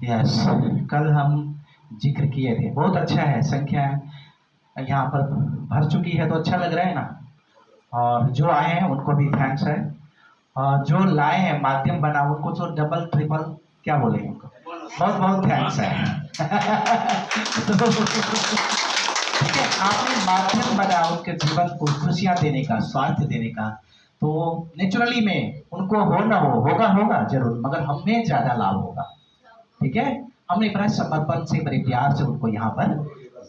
Yes, कल हम जिक्र किए थे, बहुत अच्छा है। संख्या यहाँ पर भर चुकी है तो अच्छा लग रहा है ना। और जो आए हैं उनको भी थैंक्स है, और जो लाए हैं माध्यम बना उनको तो डबल ट्रिपल क्या बोलेंगे उनको, बहुत बहुत थैंक्स है। तो ठीक है, आपने माध्यम बना उनके जीवन को खुशियां देने का, स्वास्थ्य देने का, तो नेचुरली में उनको हो ना हो, होगा होगा जरूर, मगर हमें ज्यादा लाभ होगा। ठीक है, हमने बड़ा समर्पण से, बड़े प्यार से उनको यहाँ पर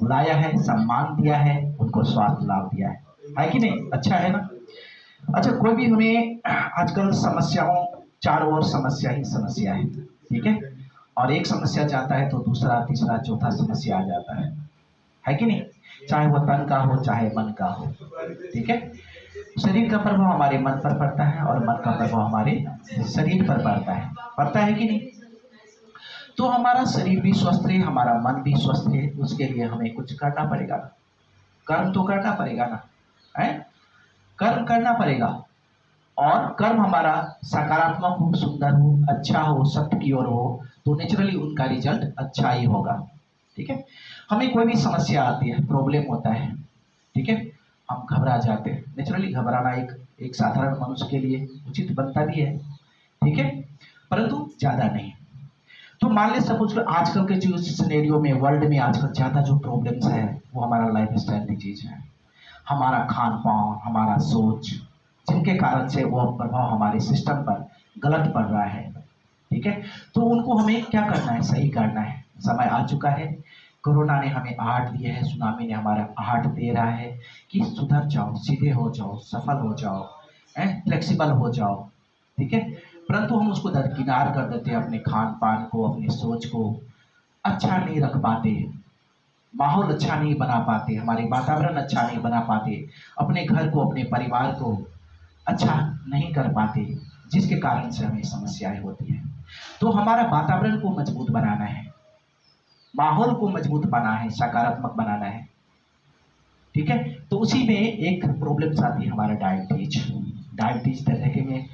बुलाया है, सम्मान दिया है, उनको स्वास्थ्य लाभ दिया है कि नहीं? अच्छा है ना। अच्छा, कोई भी हमें आजकल समस्याओं, चारों ओर समस्या ही समस्या है। ठीक है, और एक समस्या जाता है तो दूसरा तीसरा चौथा समस्या आ जाता है कि नहीं? चाहे वो तन का हो चाहे मन का हो। ठीक है, शरीर का प्रभाव हमारे मन पर पड़ता है और मन का प्रभाव हमारे शरीर पर पड़ता है कि नहीं? तो हमारा शरीर भी स्वस्थ रहे, हमारा मन भी स्वस्थ रहे, उसके लिए हमें कुछ करना पड़ेगा। कर्म तो करना पड़ेगा ना, है? कर्म करना पड़ेगा, और कर्म हमारा सकारात्मक हो, सुंदर हो, अच्छा हो, सत्य की ओर हो, तो नेचुरली उनका रिजल्ट अच्छा ही होगा। ठीक है, हमें कोई भी समस्या आती है, प्रॉब्लम होता है, ठीक है, हम घबरा जाते हैं। नेचुरली घबराना एक एक साधारण मनुष्य के लिए उचित बनता भी है। ठीक है, परंतु ज्यादा नहीं। तो मान ले सपोज आजकल के जो सिनेरियो में, वर्ल्ड में आजकल ज्यादा जो प्रॉब्लम्स है वो हमारा लाइफ स्टाइल डिजीज है, हमारा खान पान, हमारा सोच, जिनके कारण से वो प्रभाव हमारे सिस्टम पर गलत पड़ रहा है। ठीक है, तो उनको हमें क्या करना है? सही करना है। समय आ चुका है, कोरोना ने हमें आहट दिया है, सुनामी ने हमारा आहट दे रहा है कि सुधर जाओ, सीधे हो जाओ, सफल हो जाओ, फ्लेक्सिबल हो जाओ। ठीक है, परंतु हम उसको दरकिनार कर देते हैं, अपने खान पान को, अपनी सोच को अच्छा नहीं रख पाते, माहौल अच्छा नहीं बना पाते, हमारे वातावरण अच्छा नहीं बना पाते, अपने घर को, अपने परिवार को अच्छा नहीं कर पाते, जिसके कारण से हमें समस्याएं होती हैं। तो हमारा वातावरण को मजबूत बनाना है, माहौल को मजबूत बनाना है, सकारात्मक बनाना है। ठीक है, तो उसी में एक प्रॉब्लम आती है, हमारा डायबिटीज। डायबिटीज देखेंगे,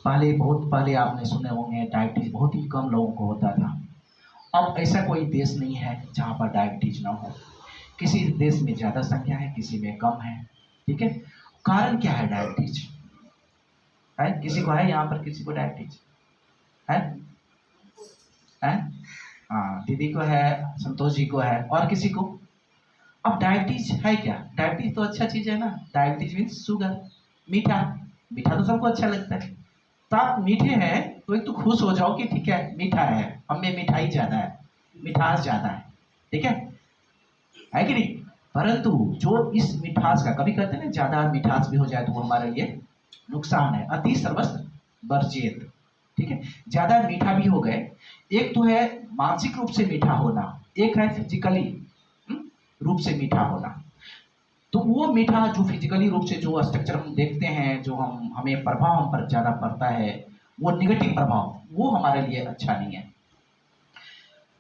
पहले, बहुत पहले आपने सुने होंगे, डायबिटीज बहुत ही कम लोगों को होता था। अब ऐसा कोई देश नहीं है जहाँ पर डायबिटीज ना हो। किसी देश में ज्यादा संख्या है, किसी में कम है। ठीक है, कारण क्या है? डायबिटीज है, किसी को है यहाँ पर, किसी को डायबिटीज है? है, हाँ, दीदी को है, संतोष जी को है, और किसी को? अब डायबिटीज है क्या? डायबिटीज तो अच्छा चीज है ना। डायबिटीज मीन्स शुगर, मीठा। मीठा तो सबको अच्छा लगता है, तो आप मीठे हैं तो एक तो खुश हो जाओ कि ठीक है मीठा है, हमें मिठाई ज्यादा है, मिठास ज्यादा है। ठीक है कि नहीं? परंतु जो इस मिठास का, कभी कहते हैं ना, ज्यादा मिठास भी हो जाए तो वो हमारे लिए नुकसान है। अति सर्वस्व वर्जित। ठीक है, ज्यादा मीठा भी हो गए, एक तो है मानसिक रूप से मीठा होना, एक है फिजिकली रूप से मीठा होना। तो वो मीठा जो फिजिकली रूप से, जो स्ट्रक्चर हम देखते हैं, जो हमें प्रभाव हम पर ज्यादा पड़ता है, वो निगेटिव प्रभाव, वो हमारे लिए अच्छा नहीं है।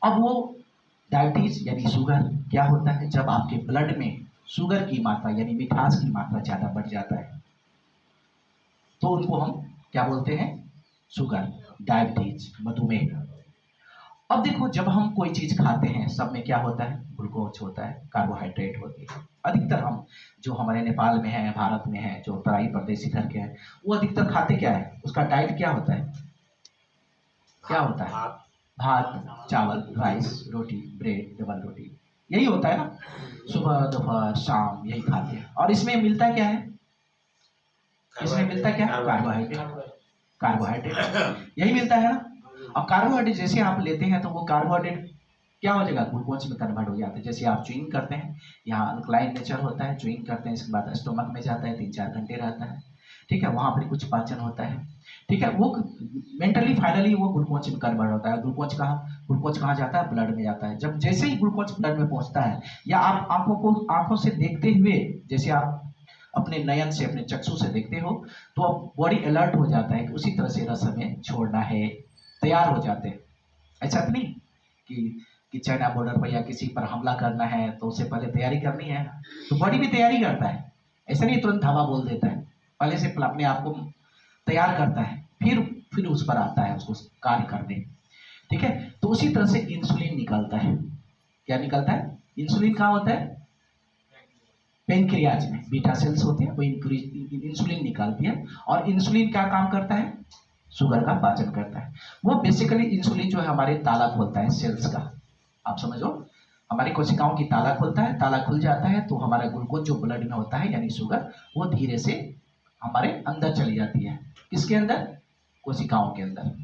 अब वो डायबिटीज यानी शुगर क्या होता है? जब आपके ब्लड में शुगर की मात्रा यानी मिठास की मात्रा ज्यादा बढ़ जाता है, तो उनको हम क्या बोलते हैं? शुगर, डायबिटीज, मधुमेह। अब देखो, जब हम कोई चीज खाते हैं, सब में क्या होता है? ग्लूकोज होता है, कार्बोहाइड्रेट होती है। अधिकतर हम जो हमारे नेपाल में है, भारत में है, जो तराई प्रदेश इधर के हैं, वो अधिकतर खाते क्या है? उसका डाइट क्या होता है? क्या होता है? भात, चावल, राइस, रोटी, ब्रेड, डबल रोटी, यही होता है ना। सुबह दोपहर शाम यही खाते हैं, और इसमें मिलता क्या है? इसमें मिलता क्या? कार्बोहाइड्रेट। कार्बोहाइड्रेट यही मिलता है ना। अब कार्बोहाइड्रेट जैसे आप लेते हैं तो वो कार्बोहाइड्रेट क्या हो जाएगा? ग्लूकोज में कन्वर्ट हो जाता है। जैसे आप च्युइंग करते हैं, यहाँ अल्कलाइन नेचर होता है, च्युइंग करते हैं, इसके बाद स्टोमक में जाता है, 3-4 घंटे रहता है। ठीक है, वहां पर कुछ पाचन होता है। ठीक है, वो मेंटली फाइनली वो ग्लूकोज में कन्वर्ट होता है। ग्लूकोज कहाँ जाता है? ब्लड में जाता है। जब जैसे ही ग्लूकोज ब्लड में पहुंचता है, या आप आंखों से देखते हुए, जैसे आप अपने नयन से, अपने चक्षु से देखते हो, तो बॉडी अलर्ट हो जाता है कि उसी तरह से रस हमें छोड़ना है, तैयार हो जाते हैं। ऐसा तो नहीं कि चाइना बॉर्डर पर या किसी पर हमला करना है तो उससे पहले तैयारी करनी है, तो बॉडी भी तैयारी करता है। ऐसा नहीं तुरंत धावा बोल देता है, पहले से अपने आप को तैयार करता है, फिर उस पर आता है उसको कार्य करने। ठीक है। तो उसी तरह से इंसुलिन निकलता है। क्या निकलता है? इंसुलिन कहाँ होता है? पेनक्रियाज में बीटा सेल्स होते हैं, वो इंसुलिन निकालती है। और इंसुलिन क्या काम करता है? शुगर का पाचन करता है। वो बेसिकली इंसुलिन जो है हमारे ताला खोलता है सेल्स का। आप समझो, हमारी कोशिकाओं की ताला खोलता है, ताला खुल जाता है तो हमारा ग्लूकोज जो ब्लड में होता है यानी शुगर, वो धीरे से हमारे अंदर चली जाती है। किसके अंदर? कोशिकाओं के अंदर।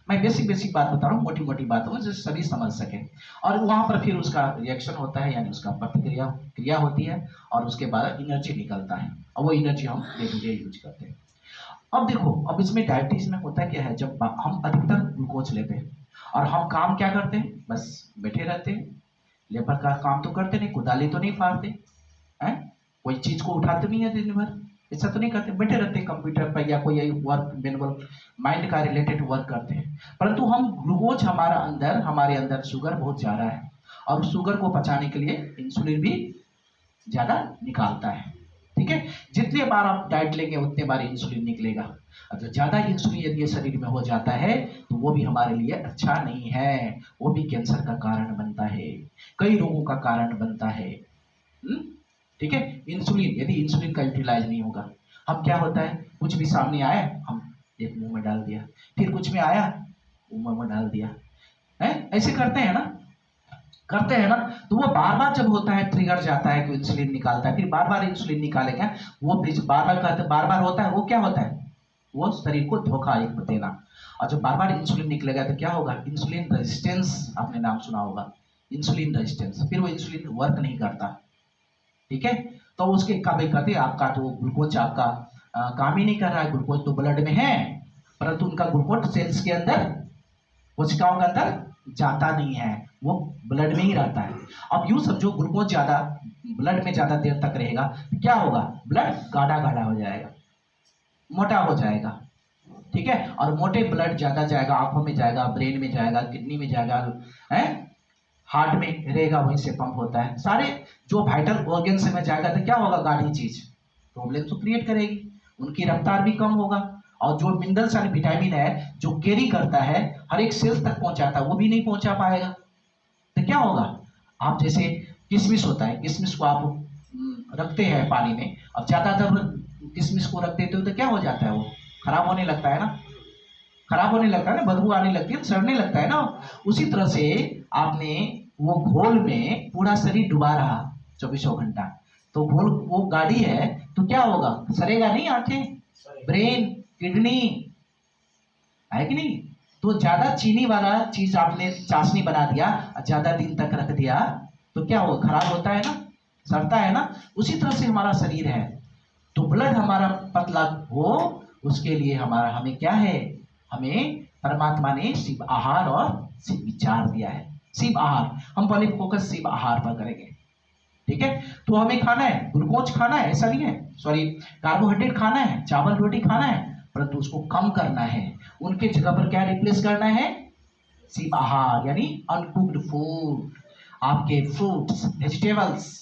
मैं बेसिक बेसिक बात बता रहा हूँ, मोटी मोटी बातों में, जो सभी समझ सके। और वहां पर फिर उसका रिएक्शन होता है, यानी उसका क्रिया होती है, और उसके बाद एनर्जी निकलता है, और वो एनर्जी हम डे टू डे यूज करते हैं। अब देखो, अब इसमें डायबिटीज में होता क्या है, जब हम अधिकतर ग्लूकोज लेते हैं और हम काम क्या करते हैं, बस बैठे रहते हैं। लेबर का काम तो करते नहीं, कुदाली तो नहीं फाड़ते हैं, कोई चीज को उठाते नहीं है दिन भर, ऐसा तो नहीं करते, बैठे रहते हैं कंप्यूटर पर या कोई वर्क मैनुअल माइंड का रिलेटेड वर्क करते हैं। परंतु हम ग्लूकोज हमारे अंदर शुगर बहुत ज्यादा है, और शुगर को पचाने के लिए इंसुलिन भी ज्यादा निकालता है। ठीक है, जितने बार आप डाइट लेंगे उतने बार इंसुलिन निकलेगा। अगर ज्यादा इंसुलिन यदि शरीर में हो जाता है तो वो भी हमारे लिए अच्छा नहीं है, वो भी कैंसर का कारण बनता है, कई रोगों का कारण बनता है। ठीक है, इंसुलिन, यदि इंसुलिन का यूटिलाइज नहीं होगा, हम क्या होता है, कुछ भी सामने आया हम एक मुंह में डाल दिया, फिर कुछ में आया मुंह में डाल दिया, है ऐसे करते हैं ना, करते हैं ना। तो वो बार बार जब होता है, ट्रिगर जाता है कि इंसुलिन निकालता है, फिर बार बार इंसुलिन निकालेगा, वो बार बार करते, बार बार होता है, वो क्या होता है, वो शरीर को धोखा एक देना। और जब बार बार इंसुलिन निकलेगा तो क्या होगा, इंसुलिन रेजिस्टेंस, आपने नाम सुना होगा, इंसुलिन रेजिस्टेंस, फिर वो इंसुलिन वर्क नहीं करता। ठीक है, तो उसके कभी कहते आपका तो ग्लूकोज आपका काम ही नहीं कर रहा है, ग्लूकोज तो ब्लड में है, परंतु उनका ग्लूकोज सेल्स के अंदर, कोशिकाओं के अंदर जाता नहीं है, वो ब्लड में ही रहता है। अब यूं समझो, ग्लूकोज ज्यादा ब्लड में ज्यादा देर तक रहेगा तो क्या होगा, ब्लड गाढ़ा गाढ़ा हो जाएगा, मोटा हो जाएगा। ठीक है, और मोटे ब्लड ज्यादा जाएगा, आंखों में जाएगा, ब्रेन में जाएगा, किडनी में जाएगा, है हार्ट में रहेगा, वहीं से पंप होता है, सारे जो वाइटल ऑर्गन्स में जाएगा तो क्या होगा, गाढ़ी चीज प्रॉब्लम तो क्रिएट करेगी, उनकी रफ्तार भी कम होगा, और जो मिनरल्स एंड विटामिन है जो कैरी करता है, हर एक सेल्स तक पहुंचाता है, वो भी नहीं पहुंचा पाएगा। तो क्या होगा, आप जैसे किशमिश होता है, किशमिश को आप रखते हैं पानी में, अब ज्यादातर किशमिश को रख देते हो तो क्या हो जाता है, वो खराब होने लगता है ना, खराब होने लगता है ना, बदबू आने लगती है, सड़ने लगता है ना। उसी तरह से आपने वो घोल में पूरा शरीर डुबा रहा 24 घंटा, तो घोल वो गाड़ी है तो क्या होगा, सड़ेगा नहीं, आंखें, ब्रेन, किडनी, है कि नहीं। तो ज्यादा चीनी वाला चीज आपने चाशनी बना दिया, ज्यादा दिन तक रख दिया तो क्या होगा, खराब होता है ना, सड़ता है ना। उसी तरह से हमारा शरीर है, तो ब्लड हमारा पतला हो उसके लिए हमें क्या है, हमें परमात्मा ने शिव आहार और शिव विचार दिया है। शिव आहार, हम पहले फोकस शिव आहार पर करेंगे। ठीक है, तो हमें खाना है, ग्लूकोज खाना है, ऐसा नहीं है, सॉरी, कार्बोहाइड्रेट खाना है, चावल रोटी खाना है, परंतु उसको कम करना है, उनके जगह पर क्या रिप्लेस करना है, शिव आहार, यानी अनकुक्ड फूड, आपके फ्रूट्स, वेजिटेबल्स,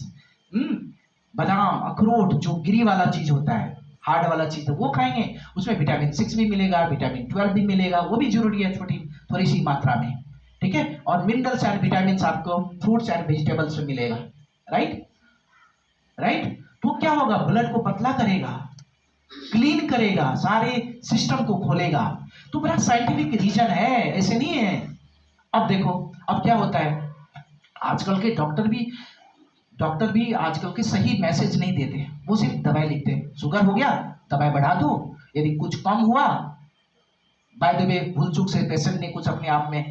बादाम, अखरोट, जो गिरी वाला चीज होता है, हार्ड वाला चीज, वो खाएंगे, उसमें विटामिन 6 भी मिलेगा, विटामिन 12 भी मिलेगा, वो भी जरूरी है, थोड़ी सी मात्रा में। ठीक है, और मिनरल्स एंड विटामिन आपको फ्रूट्स एंड वेजिटेबल्स में मिलेगा। राइट, तो क्या होगा, ब्लड को पतला करेगा, क्लीन करेगा, सारे सिस्टम को खोलेगा। तो बड़ा साइंटिफिक रीजन है, ऐसे नहीं है। अब देखो, अब क्या होता है, आजकल के डॉक्टर भी आजकल के सही मैसेज नहीं देते, वो सिर्फ दवाई लिखते हैं, शुगर हो गया दवाई बढ़ा दो, यदि कुछ कम हुआ, बाय द वे भूल चूक से पेशेंट ने कुछ अपने आप में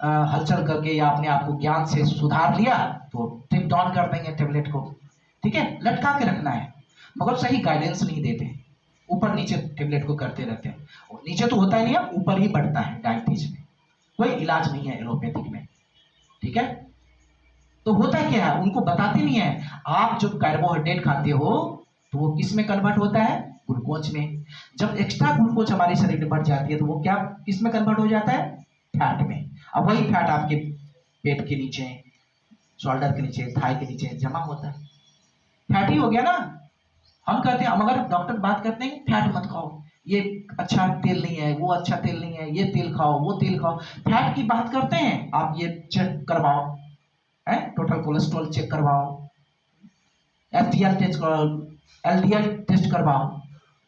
हलचल करके या अपने आप को ज्ञान से सुधार लिया तो ट्रिप डाउन कर देंगे टेबलेट को। ठीक है, लटका के रखना है, मगर सही गाइडेंस नहीं देते, ऊपर नीचे टेबलेट को करते रहते हैं, और नीचे तो होता ही नहीं है, ऊपर ही बढ़ता है। डायबिटीज में कोई इलाज नहीं है एलोपैथिक में। ठीक है, तो होता क्या है, उनको बताते नहीं है। आप जब कार्बोहाइड्रेट खाते हो तो वो किस में कन्वर्ट होता है, ग्लूकोज में। जब एक्स्ट्रा ग्लूकोज हमारे शरीर में बढ़ जाती है तो वो क्या किस में कन्वर्ट हो जाता है, फैट में। अब वही फैट आपके पेट के नीचे, शोल्डर के नीचे, थाई के नीचे जमा होता है, फैट ही हो गया ना। हम कहते हैं, मगर डॉक्टर बात करते हैं फैट मत खाओ, ये अच्छा तेल नहीं है, वो अच्छा तेल नहीं है, ये तेल खाओ, वो तेल खाओ। फैट की बात करते हैं, आप ये चेक करवाओ, है टोटल कोलेस्ट्रॉल चेक करवाओ, एफडीएल टेस्ट करवाओ, एलडीएल टेस्ट करवाओ।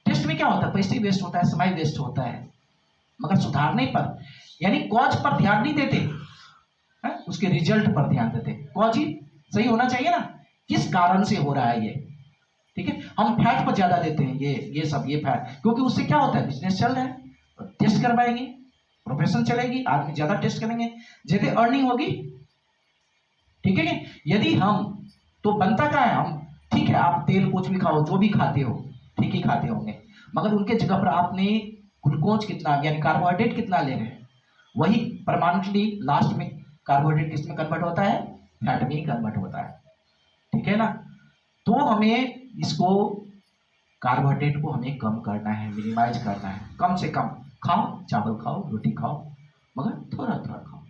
टेस्ट में क्या होता है, पैसे वेस्ट होता है, समय वेस्ट होता है, मगर सुधारने पर यानी कॉज पर ध्यान नहीं देते, है उसके रिजल्ट पर ध्यान देते। कॉज ही सही होना चाहिए ना, किस कारण से हो रहा है ये, ठीक है। हम फैट पर ज्यादा देते हैं, ये सब ये फैट, क्योंकि उससे क्या होता है, बिजनेस चल रहा है, टेस्ट करवाएंगे, प्रोफेशन चलेगी, आदमी ज्यादा टेस्ट करेंगे, ज्यादा अर्निंग होगी, ठीक है। यदि हम तो बनता क्या है, हम ठीक है आप तेल कुछ भी खाओ, जो भी खाते हो ठीक ही खाते होंगे, मगर उनके जगह पर आपने ग्लूकोज कितना यानी कार्बोहाइड्रेट कितना ले रहे हैं, वही परमानेंटली लास्ट में कार्बोहाइड्रेट किस में कन्वर्ट होता है, फैट में ही कन्वर्ट होता है, ठीक है ना। तो हमें इसको कार्बोहाइड्रेट को हमें कम करना है, मिनिमाइज करना है, कम से कम खाओ, चावल खाओ, रोटी खाओ, मगर थोड़ा थोड़ा खाओ।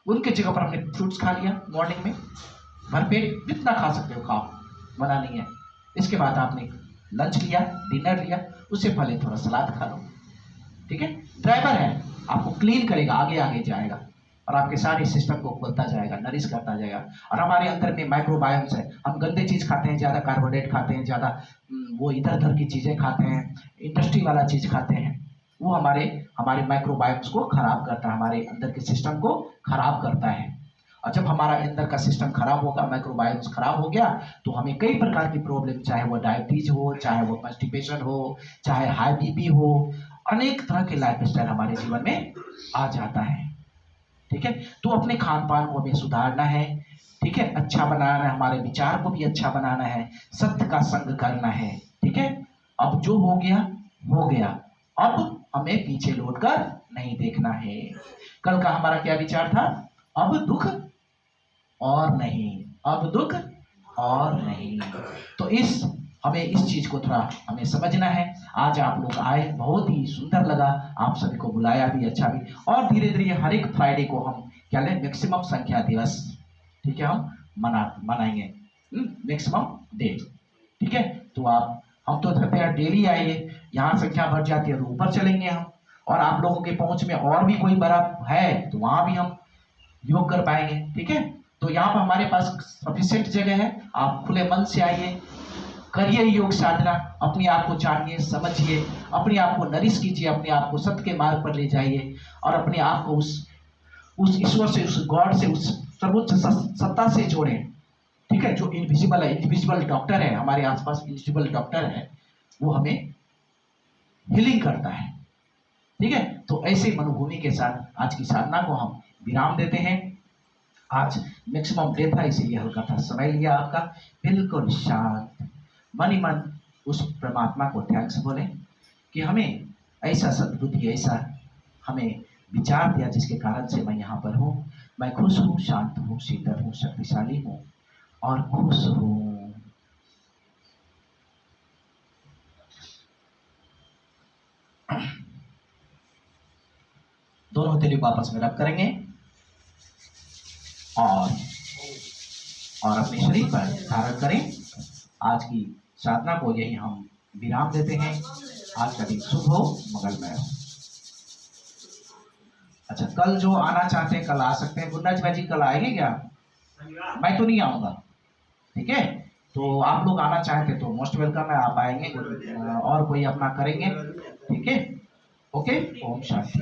उनके जगह पर हमने फ्रूट्स खा लिया मॉर्निंग में, भरपेट जितना खा सकते हो खाओ, मना नहीं है। इसके बाद आपने लंच लिया, डिनर लिया, उससे पहले थोड़ा सलाद खा लो, ठीक है। ड्राइवर है, आपको क्लीन करेगा, आगे आगे जाएगा और आपके सारे सिस्टम को खोलता जाएगा, नरिश करता जाएगा। और हमारे अंदर में माइक्रोबायोम्स है, हम गंदे चीज खाते हैं, ज्यादा कार्बोहाइड्रेट खाते हैं, ज्यादा वो इधर उधर की चीजें खाते हैं, इंडस्ट्री वाला चीज खाते हैं, वो हमारे हमारे माइक्रोबायोम्स को खराब करता है, हमारे अंदर के सिस्टम को खराब करता है। और जब हमारा अंदर का सिस्टम खराब होगा, माइक्रोबायोम्स खराब हो गया, तो हमें कई प्रकार की प्रॉब्लम, चाहे वो डायबिटीज हो, चाहे वो कॉन्स्टिपेशन हो, चाहे हाई बीपी हो, अनेक तरह के लाइफ स्टाइल हमारे जीवन में आ जाता है, ठीक है। तो अपने खान पान को हमें सुधारना है, ठीक है, अच्छा बनाना है, हमारे विचार को भी अच्छा बनाना है, सत्य का संग करना है, ठीक है। अब जो हो गया हो गया, अब हमें पीछे लौटकर नहीं देखना है। कल का हमारा क्या विचार था, अब दुख और नहीं, अब दुख और नहीं। तो हमें इस चीज को थोड़ा हमें समझना है। आज आप लोग आए, बहुत ही सुंदर लगा, आप सभी को बुलाया भी, अच्छा भी। और धीरे धीरे हर एक फ्राइडे को हम क्या लें, मैक्सिमम संख्या दिवस, ठीक है, हम मनाएंगे मैक्सिमम डे, ठीक है। तो हम तो कहते हैं डेली आइए, यहाँ संख्या बढ़ जाती है तो ऊपर चलेंगे हम, और आप लोगों के पहुंच में और भी कोई बड़ा है तो वहां भी हम योग कर पाएंगे, ठीक है। तो यहाँ पर हमारे पास सफिशिएंट जगह है, आप खुले मन से आइए, करिए योग साधना, अपने आप को जानिए, समझिए, अपने आप को नरिश कीजिए, अपने आप को सत्य के मार्ग पर ले जाइए, और अपने आप को उस ईश्वर से, उस गॉड से, उस सर्वोच्च सत्ता से जोड़ें, ठीक है। जो इनविजिबल है, इनविजिबल डॉक्टर है हमारे आसपास, इनविजिबल डॉक्टर है, वो हमें हीलिंग करता है, ठीक है। तो ऐसे मनोभूमि के साथ आज की साधना को हम विराम देते हैं। आज मैक्सिमम डे था, इसीलिए हल्का था समय लिया आपका। बिल्कुल शांत मन ही मन उस परमात्मा को थैंक्स बोले कि हमें ऐसा सद्बुद्धि, ऐसा हमें विचार दिया जिसके कारण से मैं यहाँ पर हूँ। मैं खुश हूँ, शांत हूँ, शीतल हूँ, शक्तिशाली हूँ और खुश हूँ। दोनों हथेली को आपस में रब करेंगे और अपने शरीर पर धारण करें। आज की साधना को यही हम विराम देते हैं। आज का दिन शुभ हो, मंगलमय हो। अच्छा, कल जो आना चाहते हैं कल आ सकते हैं। गुंडाज भाई जी कल आएंगे क्या? मैं तो नहीं आऊंगा, ठीक है। तो आप लोग आना चाहते तो मोस्ट वेलकम है, आप आएंगे और कोई अपना करेंगे, ठीक है। ओके, ओम शांति।